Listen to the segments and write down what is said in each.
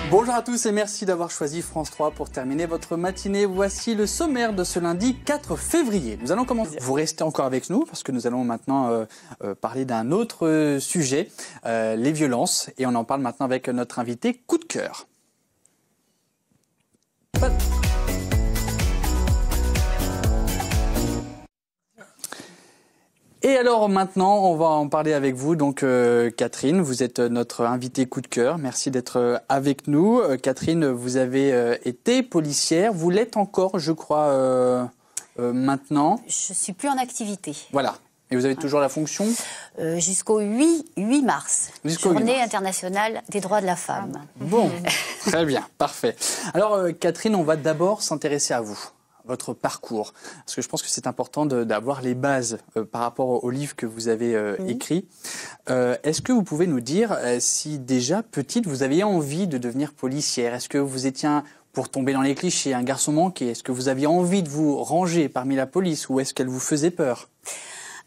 Bonjour à tous et merci d'avoir choisi France 3 pour terminer votre matinée. Voici le sommaire de ce lundi 4 février. Nous allons commencer. Vous restez encore avec nous parce que nous allons maintenant parler d'un autre sujet, les violences. Et on en parle maintenant avec notre invité coup de cœur. Et alors maintenant, on va en parler avec vous. Donc Catherine, vous êtes notre invitée coup de cœur. Merci d'être avec nous. Catherine, vous avez été policière. Vous l'êtes encore, je crois, maintenant. Je suis plus en activité. Voilà. Et vous avez toujours la fonction jusqu'au 8 mars, Journée internationale des droits de la femme. Bon, très bien, parfait. Alors Catherine, on va d'abord s'intéresser à vous. Votre parcours, parce que je pense que c'est important d'avoir les bases par rapport au livre que vous avez écrit. Est-ce que vous pouvez nous dire si déjà petite vous aviez envie de devenir policière? Est-ce que vous étiez, pour tomber dans les clichés, un garçon manqué? Est-ce que vous aviez envie de vous ranger parmi la police ou est-ce qu'elle vous faisait peur?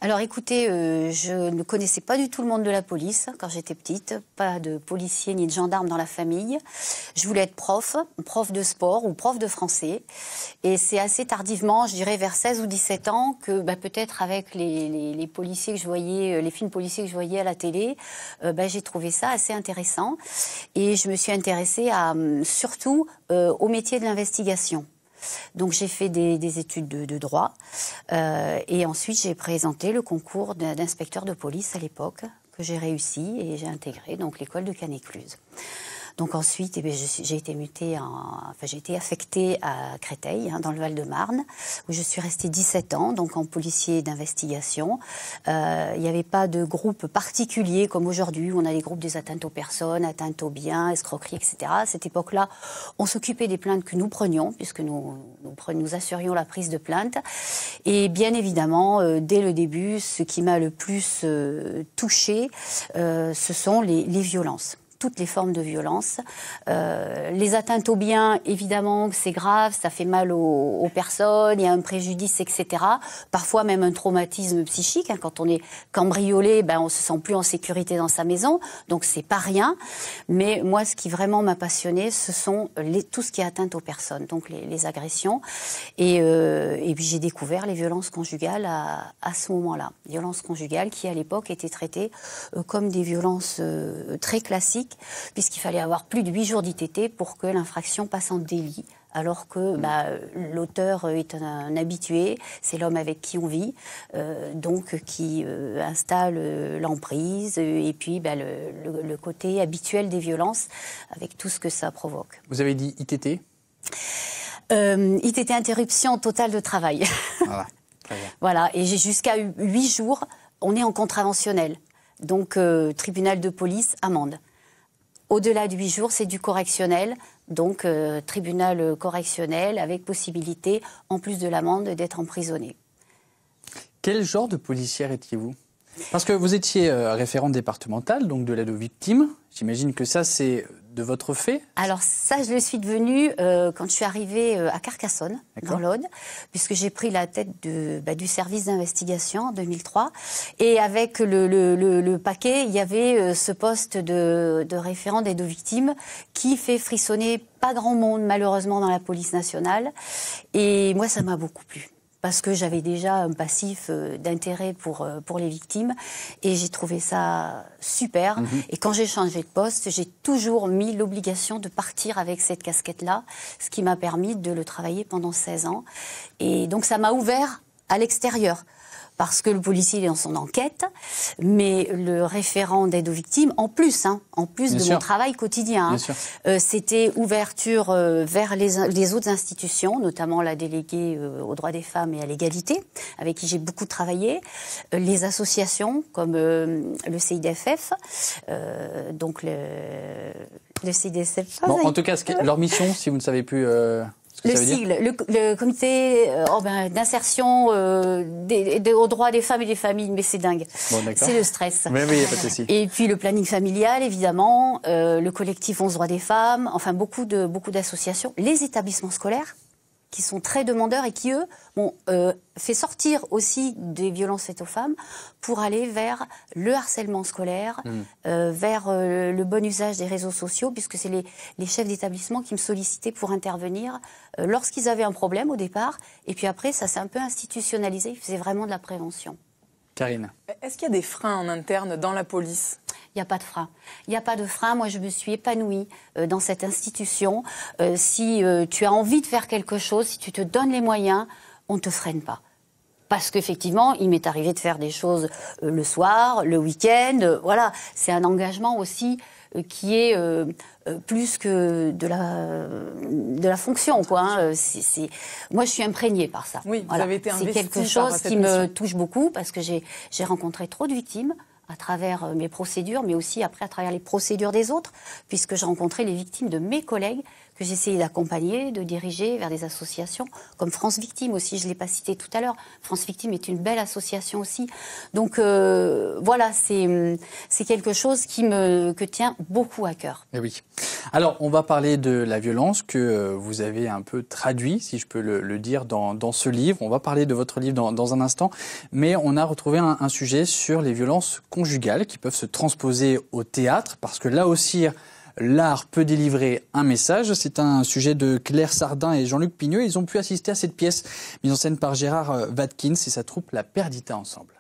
Alors écoutez, je ne connaissais pas du tout le monde de la police quand j'étais petite, pas de policier ni de gendarme dans la famille. Je voulais être prof de sport ou prof de français. Et c'est assez tardivement, je dirais vers 16 ou 17 ans, que peut-être avec les policiers que je voyais, les films policiers que je voyais à la télé, j'ai trouvé ça assez intéressant. Et je me suis intéressée surtout au métier de l'investigation. Donc j'ai fait des études de droit et ensuite j'ai présenté le concours d'inspecteur de police à l'époque que j'ai réussi et j'ai intégré donc l'école de Canet-Cluse. Donc ensuite, j'ai été j'ai été affectée à Créteil, dans le Val-de-Marne, où je suis restée 17 ans, donc en policier d'investigation. Il n'y avait pas de groupe particulier comme aujourd'hui, où on a des groupes des atteintes aux personnes, atteintes aux biens, escroqueries, etc. À cette époque-là, on s'occupait des plaintes que nous prenions, puisque nous assurions la prise de plainte. Et bien évidemment, dès le début, ce qui m'a le plus touchée, ce sont les violences. Toutes les formes de violence. Les atteintes aux biens, évidemment, c'est grave, ça fait mal aux personnes, il y a un préjudice, etc. Parfois même un traumatisme psychique. Quand on est cambriolé, on se sent plus en sécurité dans sa maison, donc c'est pas rien. Mais moi, ce qui vraiment m'a passionnée, ce sont tout ce qui est atteinte aux personnes, donc les agressions. Et puis j'ai découvert les violences conjugales à ce moment-là. Violences conjugales qui, à l'époque, étaient traitées comme des violences très classiques, puisqu'il fallait avoir plus de 8 jours d'ITT pour que l'infraction passe en délit, alors que l'auteur est un habitué, c'est l'homme avec qui on vit, donc qui installe l'emprise, et puis le côté habituel des violences, avec tout ce que ça provoque. Vous avez dit ITT ITT, interruption totale de travail. Voilà, très bien. Voilà, et j'ai jusqu'à 8 jours, on est en contraventionnel, donc tribunal de police, amende. Au-delà de 8 jours, c'est du correctionnel, donc tribunal correctionnel avec possibilité, en plus de l'amende, d'être emprisonné. Quel genre de policière étiez-vous? Parce que vous étiez référente départementale, donc de l'aide aux victimes. J'imagine que ça, c'est de votre fait? Alors ça, je le suis devenue quand je suis arrivée à Carcassonne, dans l'Aude, puisque j'ai pris la tête du service d'investigation en 2003. Et avec le paquet, il y avait ce poste de référent d'aide aux victimes qui fait frissonner pas grand monde, malheureusement, dans la police nationale. Et moi, ça m'a beaucoup plu, parce que j'avais déjà un passif d'intérêt pour les victimes, et j'ai trouvé ça super. Et quand j'ai changé de poste, j'ai toujours mis l'obligation de partir avec cette casquette-là, ce qui m'a permis de le travailler pendant 16 ans. Et donc ça m'a ouvert à l'extérieur, parce que le policier est dans son enquête, mais le référent d'aide aux victimes, en plus de mon travail quotidien, c'était ouverture vers les autres institutions, notamment la déléguée aux droits des femmes et à l'égalité, avec qui j'ai beaucoup travaillé, les associations comme le CIDFF, donc le CIDFF. Bon, en tout cas, leur mission, si vous ne savez plus... Le sigle, le comité d'insertion aux droits des femmes et des familles, mais c'est dingue. Bon, c'est le stress. Oui, il n'y a pas de souci. Et puis le planning familial, évidemment, le collectif 11 droits des femmes, enfin beaucoup d'associations, les établissements scolaires. qui sont très demandeurs et qui, eux, ont fait sortir aussi des violences faites aux femmes pour aller vers le harcèlement scolaire, vers le bon usage des réseaux sociaux, puisque c'est les chefs d'établissement qui me sollicitaient pour intervenir lorsqu'ils avaient un problème au départ. Et puis après, ça s'est un peu institutionnalisé. Ils faisaient vraiment de la prévention. Karine. Est-ce qu'il y a des freins en interne dans la police ? Il n'y a pas de frein. Il n'y a pas de frein. Moi, je me suis épanouie dans cette institution. Si tu as envie de faire quelque chose, si tu te donnes les moyens, on ne te freine pas. Parce qu'effectivement, il m'est arrivé de faire des choses le soir, le week-end. Voilà, c'est un engagement aussi qui est plus que de la fonction, quoi. Hein. Moi, je suis imprégnée par ça. Oui, vous avez été investie. C'est quelque chose qui me touche beaucoup parce que j'ai rencontré trop de victimes à travers mes procédures, mais aussi après à travers les procédures des autres, puisque j'ai rencontré les victimes de mes collègues que j'ai essayé d'accompagner, de diriger vers des associations, comme France Victime aussi, je ne l'ai pas cité tout à l'heure. France Victime est une belle association aussi. Donc voilà, c'est quelque chose que tient beaucoup à cœur. Eh oui. Alors, on va parler de la violence que vous avez un peu traduit, si je peux le dire, dans ce livre. On va parler de votre livre dans un instant, mais on a retrouvé un sujet sur les violences conjugales qui peuvent se transposer au théâtre, parce que là aussi, l'art peut délivrer un message. C'est un sujet de Claire Sardin et Jean-Luc Pigneux. Ils ont pu assister à cette pièce mise en scène par Gérard Watkins et sa troupe La Perdita ensemble.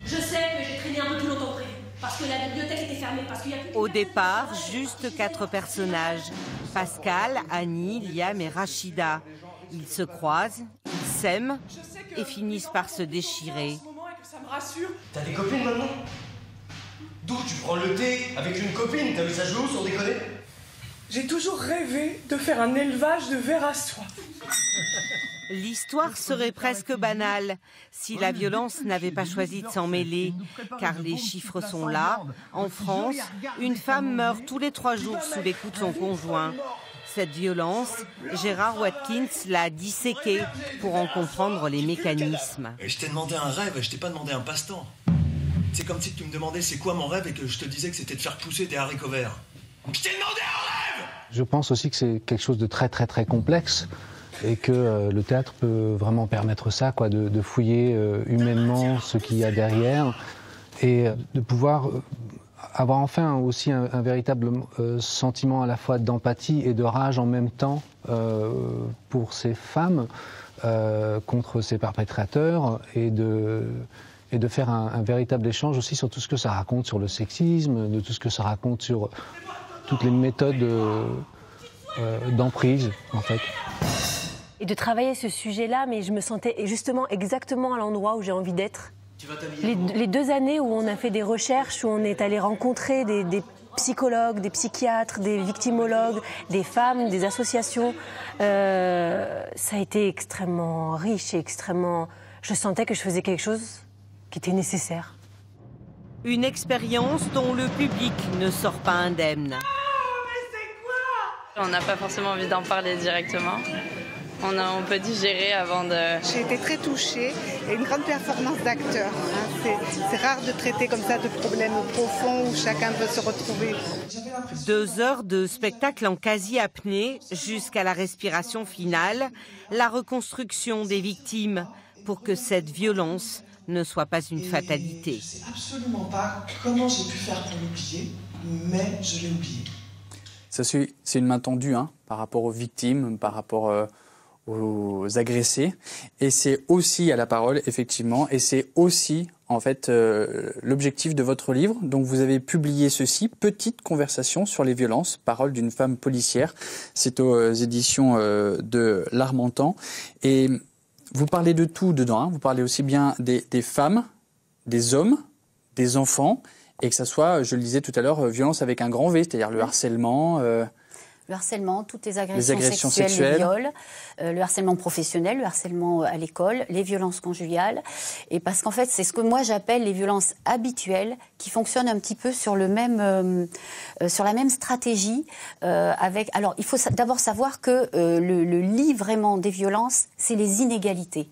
Je sais que j'ai traîné un peu plus longtemps près, parce que la bibliothèque était fermée, parce qu'il y a plus... Au départ, juste 4 personnages. Pascal, Annie, Liam et Rachida. Ils se croisent, ils s'aiment et finissent par se déchirer. T'as des copines maintenant ? D'où tu prends le thé avec une copine? T'as vu ça joue sans déconner? J'ai toujours rêvé de faire un élevage de vers à soie. L'histoire serait presque banale si la violence n'avait pas choisi de s'en mêler, car les chiffres sont là. En France, une femme meurt tous les 3 jours sous les coups de son conjoint. Cette violence, Gérard Watkins l'a disséquée pour en comprendre les mécanismes. Je t'ai demandé un rêve, je t'ai pas demandé un passe-temps. C'est comme si tu me demandais c'est quoi mon rêve et que je te disais que c'était de faire pousser des haricots verts. Je t'ai demandé un rêve! Je pense aussi que c'est quelque chose de très très très complexe et que le théâtre peut vraiment permettre ça, quoi, de fouiller humainement ce qu'il y a derrière et de pouvoir avoir enfin aussi un véritable sentiment à la fois d'empathie et de rage en même temps pour ces femmes contre ces perpétrateurs et de faire un véritable échange aussi sur tout ce que ça raconte sur le sexisme, de tout ce que ça raconte sur toutes les méthodes d'emprise, en fait. Et de travailler ce sujet-là, mais je me sentais justement exactement à l'endroit où j'ai envie d'être. Les 2 années où on a fait des recherches, où on est allé rencontrer des psychologues, des psychiatres, des victimologues, des femmes, des associations, ça a été extrêmement riche et extrêmement... Je sentais que je faisais quelque chose qui était nécessaire. Une expérience dont le public ne sort pas indemne. On n'a pas forcément envie d'en parler directement. On peut digérer avant de... J'ai été très touchée et une grande performance d'acteur. C'est rare de traiter comme ça de problèmes profonds où chacun peut se retrouver. 2 heures de spectacle en quasi-apnée jusqu'à la respiration finale, la reconstruction des victimes pour que cette violence ne soit pas une fatalité. Je ne sais absolument pas comment j'ai pu faire pour l'oublier, mais je l'ai oublié. C'est une main tendue par rapport aux victimes, par rapport aux agressés. Et c'est aussi à la parole, effectivement, et c'est aussi, en fait, l'objectif de votre livre. Donc vous avez publié ceci, Petite conversation sur les violences, paroles d'une femme policière. C'est aux éditions de L'Harmentan. Et vous parlez de tout dedans, vous parlez aussi bien des femmes, des hommes, des enfants, et que ça soit, je le disais tout à l'heure, violence avec un grand V, c'est-à-dire le harcèlement... Le harcèlement, toutes les agressions sexuelles, les viols, le harcèlement professionnel, le harcèlement à l'école, les violences conjugales. Et parce qu'en fait, c'est ce que moi j'appelle les violences habituelles qui fonctionnent un petit peu sur la même stratégie. Alors, il faut d'abord savoir que le lit vraiment des violences, c'est les inégalités.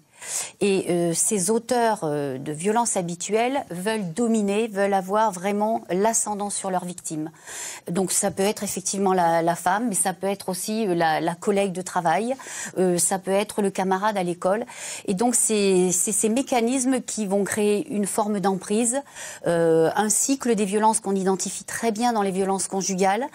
Et ces auteurs de violences habituelles veulent dominer, veulent avoir vraiment l'ascendant sur leurs victimes. Donc ça peut être effectivement la femme, mais ça peut être aussi la collègue de travail, ça peut être le camarade à l'école. Et donc c'est ces mécanismes qui vont créer une forme d'emprise, un cycle des violences qu'on identifie très bien dans les violences conjugales,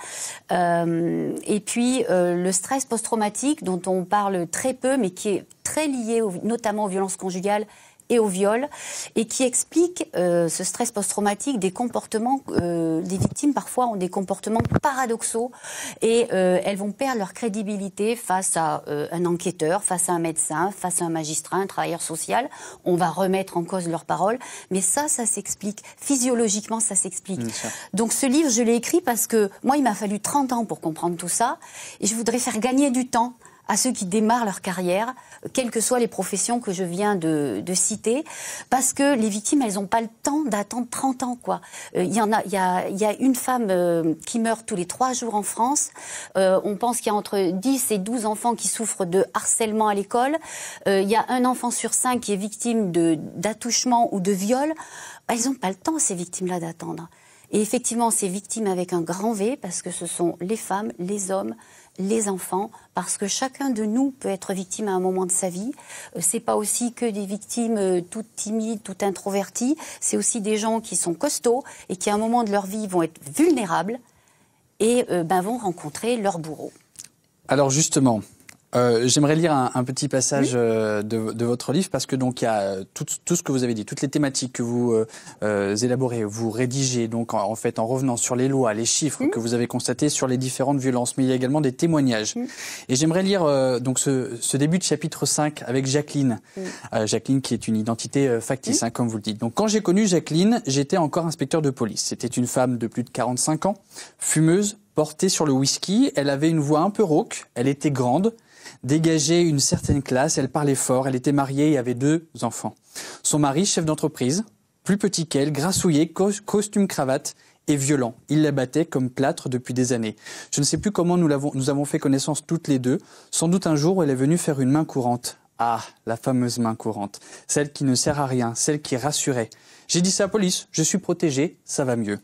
et puis le stress post-traumatique dont on parle très peu, mais qui est très lié notamment aux violences conjugales et au viol, et qui explique ce stress post-traumatique des comportements, des victimes parfois ont des comportements paradoxaux, et elles vont perdre leur crédibilité face à un enquêteur, face à un médecin, face à un magistrat, un travailleur social. On va remettre en cause leurs paroles, mais ça s'explique. Physiologiquement, ça s'explique. Donc ce livre, je l'ai écrit parce que moi, il m'a fallu 30 ans pour comprendre tout ça, et je voudrais faire gagner du temps à ceux qui démarrent leur carrière, quelles que soient les professions que je viens de citer, parce que les victimes, elles n'ont pas le temps d'attendre 30 ans, quoi. Il y a une femme qui meurt tous les 3 jours en France. On pense qu'il y a entre 10 et 12 enfants qui souffrent de harcèlement à l'école. Il y a un enfant sur 5 qui est victime d'attouchement ou de viol. Elles n'ont pas le temps, ces victimes-là, d'attendre. Et effectivement, ces victimes avec un grand V, parce que ce sont les femmes, les hommes, les enfants, parce que chacun de nous peut être victime à un moment de sa vie. C'est pas aussi que des victimes toutes timides, toutes introverties. C'est aussi des gens qui sont costauds et qui, à un moment de leur vie, vont être vulnérables et vont rencontrer leur bourreau. Alors justement, j'aimerais lire un petit passage de votre livre, parce que donc il y a tout ce que vous avez dit, toutes les thématiques que vous élaborez, vous rédigez, donc en fait en revenant sur les lois, les chiffres que vous avez constatés sur les différentes violences, mais il y a également des témoignages. Et j'aimerais lire donc ce début de chapitre 5 avec Jacqueline. Jacqueline qui est une identité factice, comme vous le dites. Donc quand j'ai connu Jacqueline, j'étais encore inspecteur de police. C'était une femme de plus de 45 ans, fumeuse, portée sur le whisky. Elle avait une voix un peu rauque, elle était grande, dégageait une certaine classe, elle parlait fort, elle était mariée et avait 2 enfants. Son mari, chef d'entreprise, plus petit qu'elle, grassouillé, costume cravate et violent. Il la battait comme plâtre depuis des années. Je ne sais plus comment nous avons fait connaissance toutes les deux. Sans doute un jour où elle est venue faire une main courante. Ah, la fameuse main courante. Celle qui ne sert à rien, celle qui rassurait. J'ai dit ça à la police, je suis protégé, ça va mieux.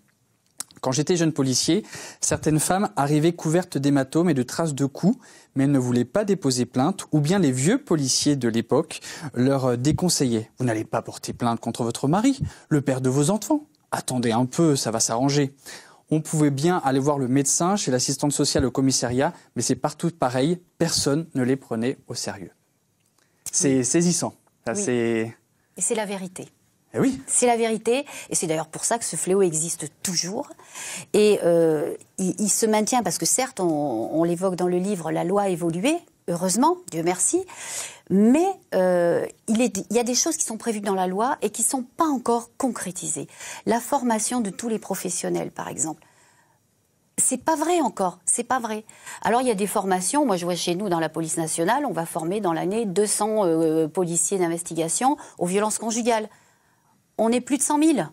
Quand j'étais jeune policier, certaines femmes arrivaient couvertes d'hématomes et de traces de coups, mais elles ne voulaient pas déposer plainte, ou bien les vieux policiers de l'époque leur déconseillaient. Vous n'allez pas porter plainte contre votre mari, le père de vos enfants. Attendez un peu, ça va s'arranger. On pouvait bien aller voir le médecin, chez l'assistante sociale au commissariat, mais c'est partout pareil, personne ne les prenait au sérieux. C'est saisissant. Ça, Et c'est la vérité. Eh oui. C'est la vérité, et c'est d'ailleurs pour ça que ce fléau existe toujours. Et il se maintient, parce que certes, on l'évoque dans le livre, la loi a évolué, heureusement, Dieu merci, mais il y a des choses qui sont prévues dans la loi et qui ne sont pas encore concrétisées. La formation de tous les professionnels, par exemple. C'est pas vrai encore, c'est pas vrai. Alors il y a des formations, moi je vois chez nous dans la police nationale, on va former dans l'année 200 policiers d'investigation aux violences conjugales. On est plus de 100 000.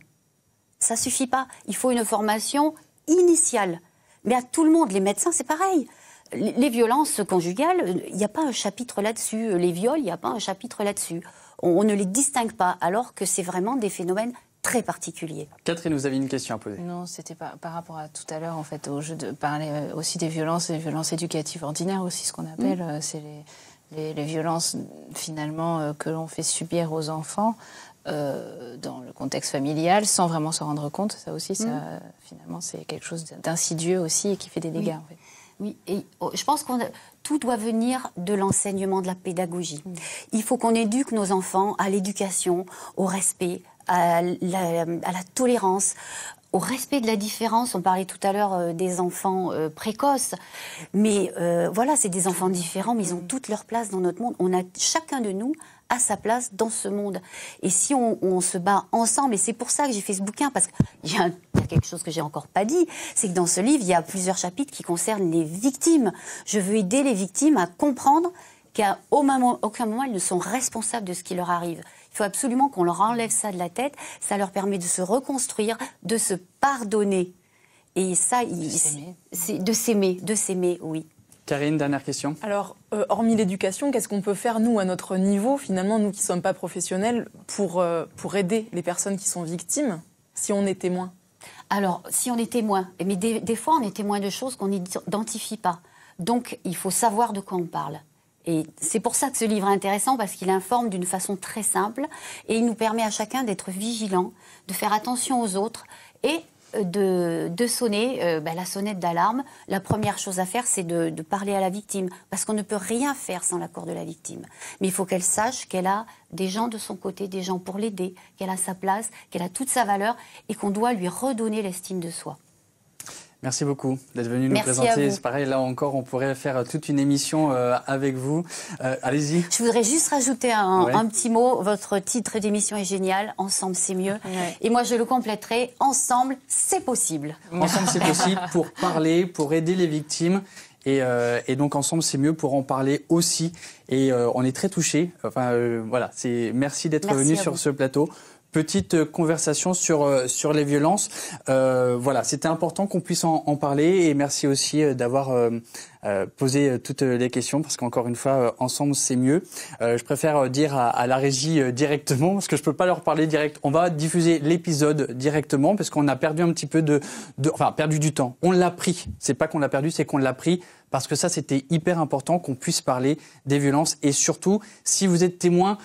Ça suffit pas. Il faut une formation initiale. Mais à tout le monde, les médecins, c'est pareil. Les violences conjugales, il n'y a pas un chapitre là-dessus. Les viols, il n'y a pas un chapitre là-dessus. On ne les distingue pas, alors que c'est vraiment des phénomènes très particuliers. Catherine, vous avez une question à poser. Non, c'était par rapport à tout à l'heure, en fait, au jeu de parler aussi des violences éducatives ordinaires aussi, ce qu'on appelle, c'est les violences finalement que l'on fait subir aux enfants. Dans le contexte familial, sans vraiment s'en rendre compte. Ça aussi, finalement, c'est quelque chose d'insidieux aussi et qui fait des dégâts. En fait. Oui, et je pense que tout doit venir de l'enseignement, de la pédagogie. Il faut qu'on éduque nos enfants à l'éducation, au respect, à la tolérance, au respect de la différence. On parlait tout à l'heure des enfants précoces, mais voilà, c'est des enfants différents, mais ils ont toute leur place dans notre monde. Chacun de nous a sa place dans ce monde. Et si on se bat ensemble, et c'est pour ça que j'ai fait ce bouquin, parce qu'il y a quelque chose que j'ai encore pas dit, c'est que dans ce livre, il y a plusieurs chapitres qui concernent les victimes. Je veux aider les victimes à comprendre qu'à aucun moment, elles ne sont responsables de ce qui leur arrive. Il faut absolument qu'on leur enlève ça de la tête. Ça leur permet de se reconstruire, de se pardonner. Et ça, c'est de s'aimer, oui. Karine, dernière question. Alors, hormis l'éducation, qu'est-ce qu'on peut faire, nous, à notre niveau, finalement, nous qui ne sommes pas professionnels, pour aider les personnes qui sont victimes, si on est témoin? Alors, si on est témoin, mais des fois, on est témoin de choses qu'on n'identifie pas. Donc, il faut savoir de quoi on parle. Et c'est pour ça que ce livre est intéressant, parce qu'il informe d'une façon très simple et il nous permet à chacun d'être vigilant, de faire attention aux autres et de sonner la sonnette d'alarme. La première chose à faire, c'est de parler à la victime, parce qu'on ne peut rien faire sans l'accord de la victime. Mais il faut qu'elle sache qu'elle a des gens de son côté, des gens pour l'aider, qu'elle a sa place, qu'elle a toute sa valeur et qu'on doit lui redonner l'estime de soi. Merci beaucoup d'être venu nous présenter. C'est pareil, là encore, on pourrait faire toute une émission avec vous. Allez-y. Je voudrais juste rajouter un petit mot. Votre titre d'émission est génial. Ensemble, c'est mieux. Ouais. Et moi, je le compléterai. Ensemble, c'est possible. Ensemble, c'est possible pour parler, pour aider les victimes. Et donc, ensemble, c'est mieux pour en parler aussi. Et on est très touchés. Enfin, voilà. Merci d'être venu sur ce plateau. Petite conversation sur les violences. Voilà, c'était important qu'on puisse en parler et merci aussi d'avoir posé toutes les questions parce qu'encore une fois, ensemble c'est mieux. Je préfère dire à la régie directement parce que je peux pas leur parler direct. On va diffuser l'épisode directement parce qu'on a perdu un petit peu perdu du temps. On l'a pris. C'est pas qu'on l'a perdu, c'est qu'on l'a pris parce que ça c'était hyper important qu'on puisse parler des violences et surtout si vous êtes témoin,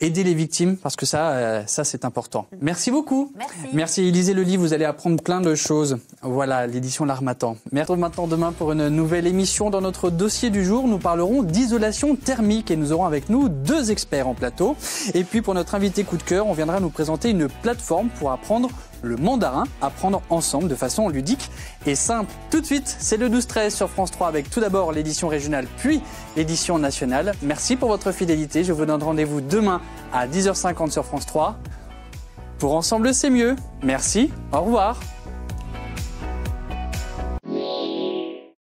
aider les victimes, parce que ça c'est important. Merci beaucoup. Merci. Lisez le livre, vous allez apprendre plein de choses. Voilà, l'édition L'Harmattan. Merci maintenant demain pour une nouvelle émission. Dans notre dossier du jour, nous parlerons d'isolation thermique et nous aurons avec nous 2 experts en plateau. Et puis pour notre invité coup de cœur, on viendra nous présenter une plateforme pour apprendre le mandarin, apprendre ensemble de façon ludique et simple. Tout de suite, c'est le 12-13 sur France 3 avec tout d'abord l'édition régionale puis l'édition nationale. Merci pour votre fidélité. Je vous donne rendez-vous demain à 10h50 sur France 3. Pour Ensemble, c'est mieux. Merci. Au revoir.